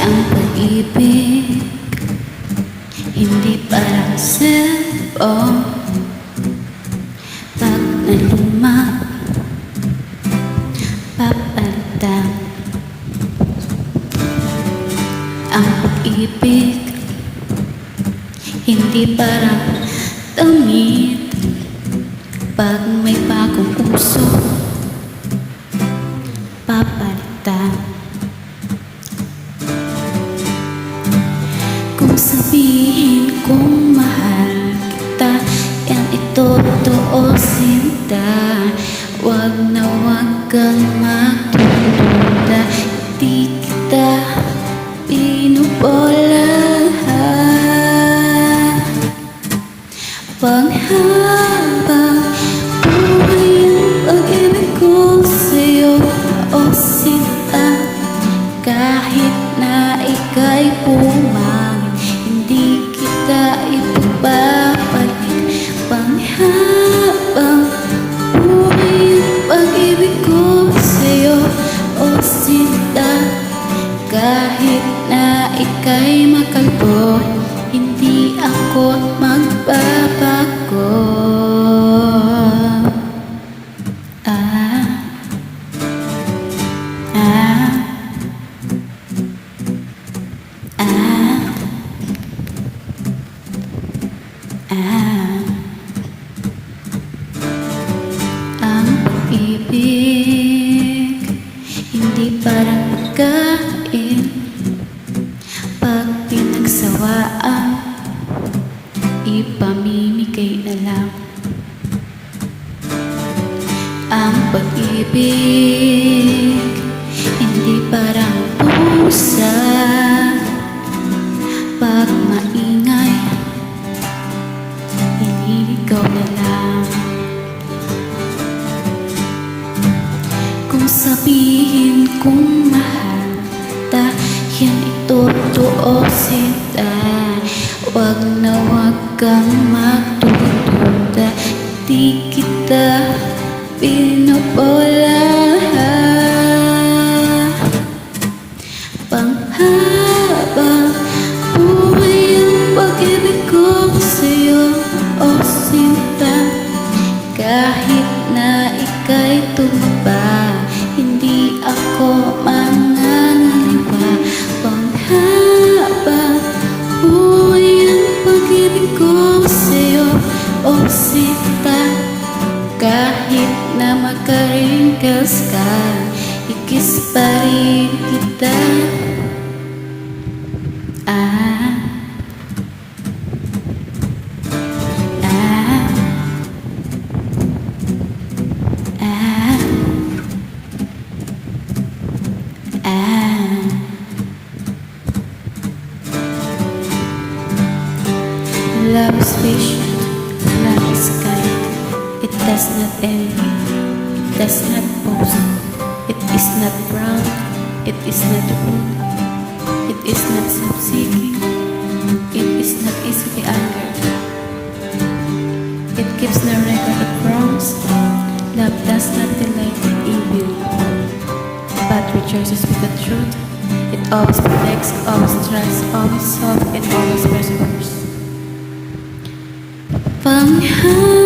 Ang pag-ibig hindi para cellphone. Pag naluma, papalitan. Ang pag-ibig hindi para damit. Pag may bagong uso, papalitan. Kung sabihin kong mahal kita, yan ito totoo sinta. Wag na wag kang magdududa, di kita pinubola. Panghabang buhay ang pag-ibig ko sa'yo, o sinta. Kahit na ika'y pumangit, hindi kita ipapapalit. Panghabang buhay ang pag-ibig ko sa'yo, o sinta. Kahit na ika'y makalbo, hindi ako magbabago. Ang pag-ibig hindi parang pagkain. Pag pinagsawaan, ipamimigay na lang. Ang pag-ibig hindi parang pusa. Pag maingay, ililigaw na lang. Kung sabihin kong mahal kita, yan ito totoo sinta. Wag na wag kang magdududa, di kita pinubola. Panghabang buhay ang pag-ibig ko sa'yo, o sinta. Kahit na ika'y tumaba, hindi ako mangangaliwa. Panghabang buhay ang pag-ibig ko sa'yo, o sinta. Kahit na maka-wrinkles ka, ikis pa rin kita. Love is patient, love is kind. It does not envy, it does not boast. It is not proud, it is not rude. It is not self-seeking, it is not easily angered. It keeps no record of wrongs. Love does not delight in evil, but rejoices with the truth. It always protects, always trusts, always hopes, and always perseveres. Panghabang